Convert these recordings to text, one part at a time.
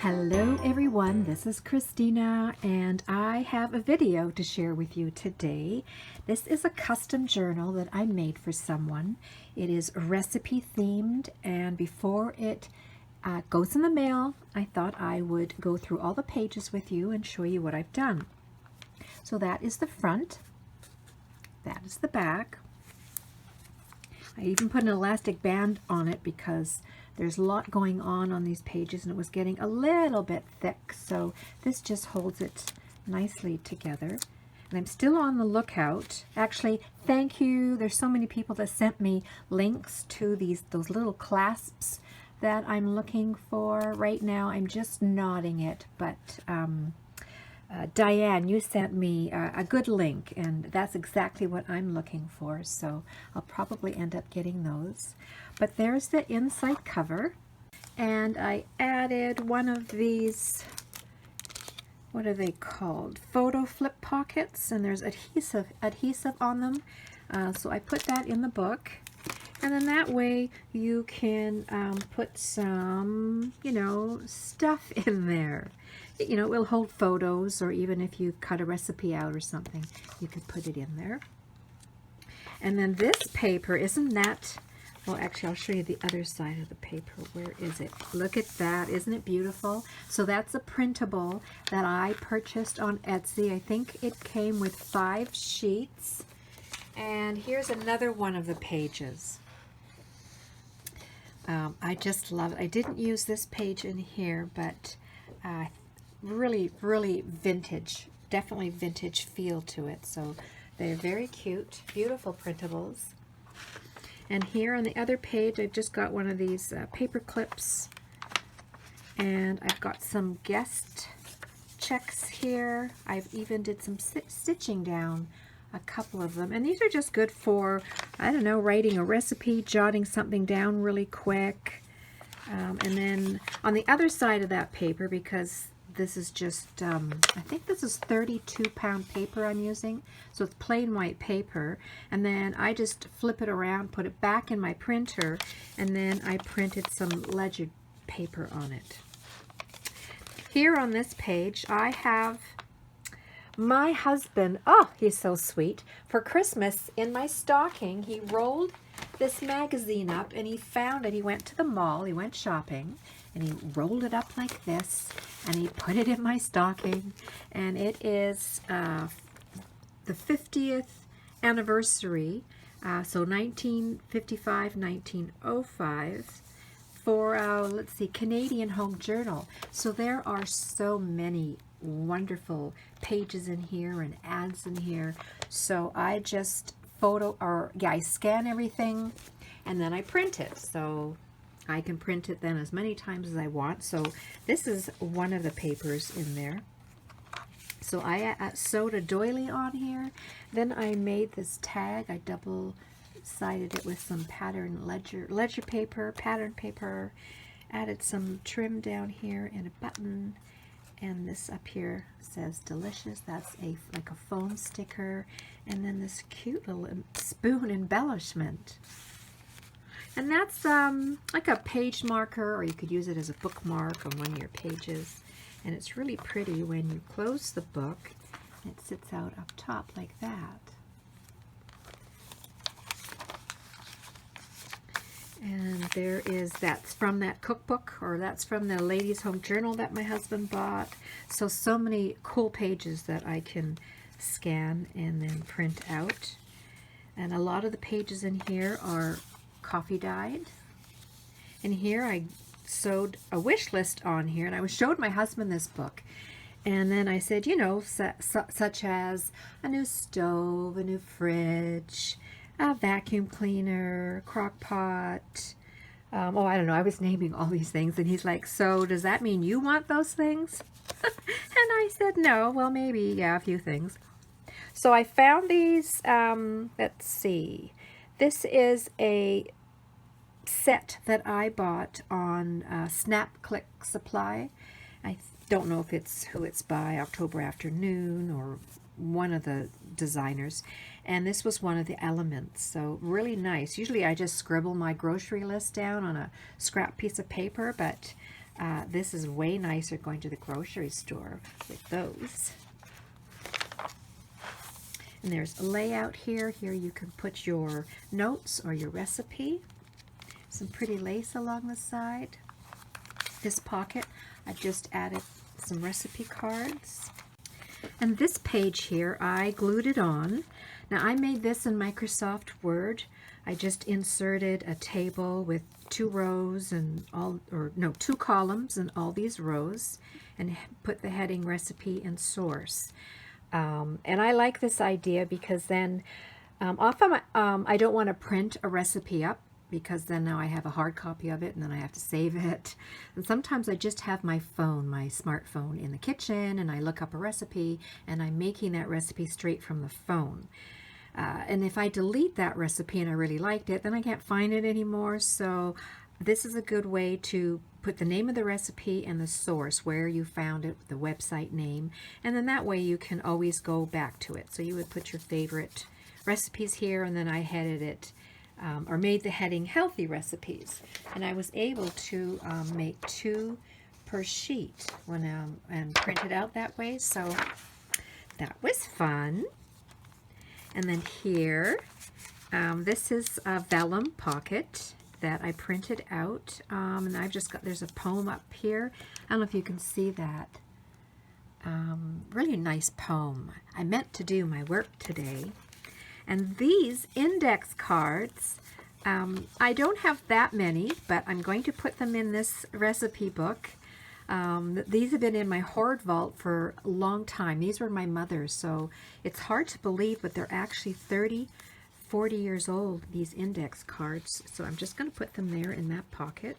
Hello everyone, this is Christina and I have a video to share with you today. This is a custom journal that I made for someone. It is recipe themed, and before it goes in the mail, I thought I would go through all the pages with you and show you what I've done. So that is the front, that is the back. I even put an elastic band on it because there's a lot going on these pages and it was getting a little bit thick, so this just holds it nicely together. And I'm still on the lookout. Actually, thank you. There's so many people that sent me links to those little clasps that I'm looking for. Right now I'm just nodding it, but Diane, you sent me a good link, and that's exactly what I'm looking for, so I'll probably end up getting those. But there's the inside cover, and I added one of these, what are they called? Photo flip pockets, and there's adhesive on them, so I put that in the book. And then that way you can put some, stuff in there. It will hold photos, or even if you cut a recipe out or something, you could put it in there. And then this paper, isn't that, well, actually I'll show you the other side of the paper. Where is it? Look at that. Isn't it beautiful? So that's a printable that I purchased on Etsy. I think it came with 5 sheets. And here's another one of the pages. I just love it. I didn't use this page in here, but really vintage, definitely vintage feel to it. So they're very cute, beautiful printables. And here on the other page, I've just got one of these paper clips, and I've got some guest checks here. I've even did some stitching down a couple of them, and these are just good for, I don't know, writing a recipe, jotting something down really quick. And then on the other side of that paper, because this is just, I think this is 32-pound paper I'm using, so it's plain white paper, and then I just flip it around, put it back in my printer, and then I printed some ledger paper on it. Here on this page I have my husband, oh, he's so sweet. For Christmas, in my stocking, he rolled this magazine up, and he found it. He went to the mall, he went shopping, and he rolled it up like this, and he put it in my stocking. And it is the 50th anniversary, so 1955, 1905, for, let's see, Canadian Home Journal. So there are so many wonderful pages in here and ads in here. So I just I scan everything and then I print it. So I can print it then as many times as I want. So this is one of the papers in there. So I sewed a doily on here. Then I made this tag. I double-sided it with some pattern ledger paper, pattern paper. Added some trim down here and a button. And this up here says delicious. That's like a foam sticker. And then this cute little spoon embellishment. And that's like a page marker, or you could use it as a bookmark on one of your pages. And it's really pretty when you close the book. It sits out up top like that. And there is, that's from that cookbook, or that's from the Ladies' Home Journal that my husband bought. So many cool pages that I can scan and then print out. And a lot of the pages in here are coffee dyed. And here I sewed a wish list on here, and I showed my husband this book. And then I said, such as a new stove, a new fridge, a vacuum cleaner, crock pot. Oh, I don't know. I was naming all these things, and he's like, so does that mean you want those things? And I said, no. Well, maybe, yeah, a few things. So I found these, let's see. This is a set that I bought on Snap Click Supply. I don't know if it's who it's by, October Afternoon, or one of the designers. And this was one of the elements, so really nice. Usually I just scribble my grocery list down on a scrap piece of paper, but This is way nicer going to the grocery store with those. And there's a layout here. Here you can put your notes or your recipe. Some pretty lace along the side. This pocket, I just added some recipe cards. And this page here, I glued it on. Now I made this in Microsoft Word. I just inserted a table with 2 rows and two columns and all these rows, and put the heading recipe and source. And I like this idea because then often I don't want to print a recipe up, because then now I have a hard copy of it and then I have to save it. And sometimes I just have my phone, my smartphone in the kitchen, and I look up a recipe and I'm making that recipe straight from the phone. And if I delete that recipe and I really liked it, then I can't find it anymore. So this is a good way to put the name of the recipe and the source, where you found it, the website name, and then that way you can always go back to it. So you would put your favorite recipes here, and then I headed it, or made the heading healthy recipes. And I was able to make 2 per sheet and print it out that way. So that was fun. And then here, this is a vellum pocket that I printed out, and I've just got, there's a poem up here. I don't know if you can see that. Really nice poem. I meant to do my work today. And these index cards, I don't have that many, but I'm going to put them in this recipe book. These have been in my hoard vault for a long time. These were my mother's, so it's hard to believe, but they're actually 30, 40 years old, these index cards. So I'm just going to put them there in that pocket.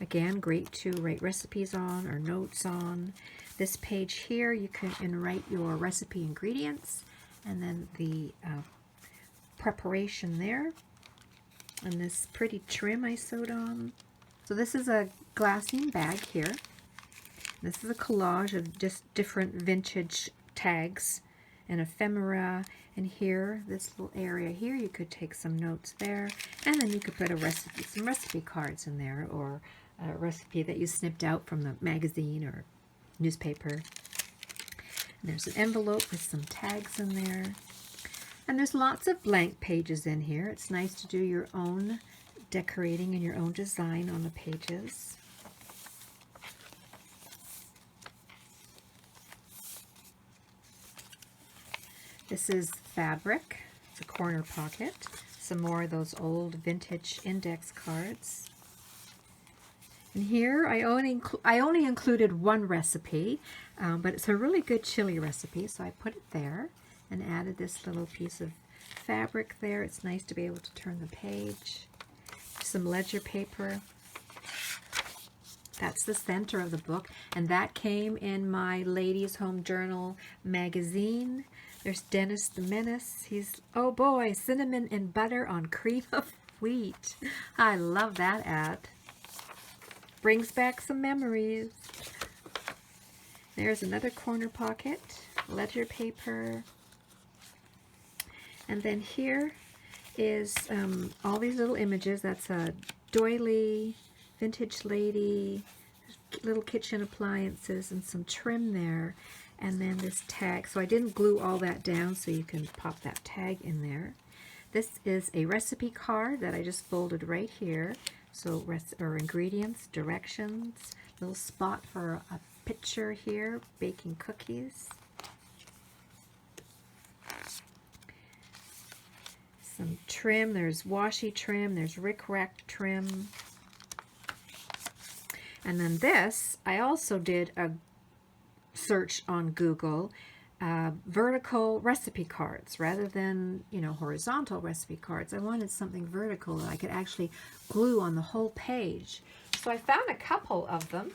Again, great to write recipes on or notes on. This page here, you can write your recipe ingredients, and then the preparation there. And this pretty trim I sewed on. So this is a glassine bag here. This is a collage of just different vintage tags and ephemera. And here, this little area here, you could take some notes there. And then you could put a recipe, some recipe cards in there, or a recipe that you snipped out from the magazine or newspaper. And there's an envelope with some tags in there. And there's lots of blank pages in here. It's nice to do your own decorating and your own design on the pages. This is fabric. It's a corner pocket. Some more of those old vintage index cards. And here I only included 1 recipe, but it's a really good chili recipe, so I put it there and added this little piece of fabric there. It's nice to be able to turn the page. Some ledger paper. That's the center of the book, and that came in my Ladies Home Journal magazine. There's Dennis the Menace. He's, oh boy, cinnamon and butter on cream of wheat. I love that ad. Brings back some memories. There's another corner pocket, ledger paper. And then here is all these little images. That's a doily, vintage lady, little kitchen appliances, and some trim there. And then this tag. So I didn't glue all that down, so you can pop that tag in there. This is a recipe card that I just folded right here. So ingredients, directions, little spot for a picture here, baking cookies. Some trim, there's washi trim, there's rickrack trim. And then this, I also did a search on Google, vertical recipe cards rather than, horizontal recipe cards. I wanted something vertical that I could actually glue on the whole page. So I found a couple of them,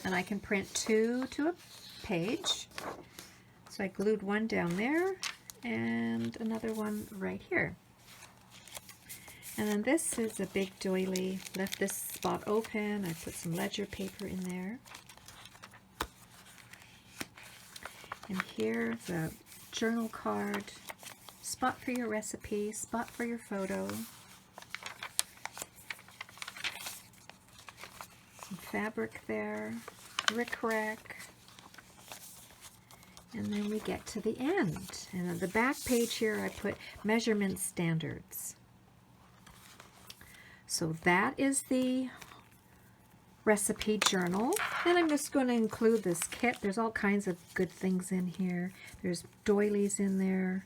and I can print 2 to a page. So I glued one down there and another one right here. And then this is a big doily. Left this spot open. I put some ledger paper in there. And here's a journal card, spot for your recipe, spot for your photo. Some fabric there, rick-rack. And then we get to the end. And on the back page here, I put measurement standards. So that is the recipe journal. And I'm just going to include this kit. There's all kinds of good things in here. There's doilies in there,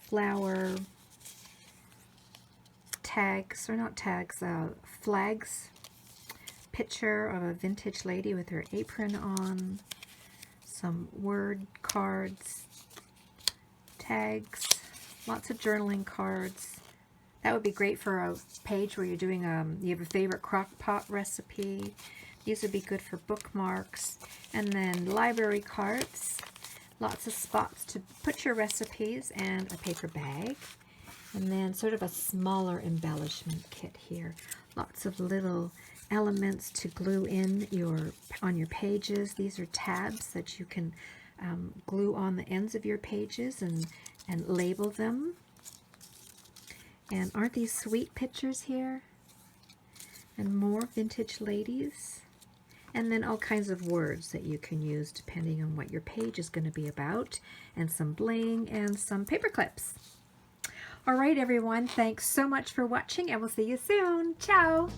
flower tags, or not tags, flags, picture of a vintage lady with her apron on, some word cards, tags, lots of journaling cards. That would be great for a page where you're doing you have a favorite crock pot recipe. These would be good for bookmarks. And then library cards, lots of spots to put your recipes, and a paper bag. And then sort of a smaller embellishment kit here. Lots of little elements to glue in on your pages. These are tabs that you can glue on the ends of your pages and label them. And aren't these sweet pictures here? And more vintage ladies. And then all kinds of words that you can use depending on what your page is going to be about. And some bling and some paper clips. All right, everyone. Thanks so much for watching, and we'll see you soon. Ciao!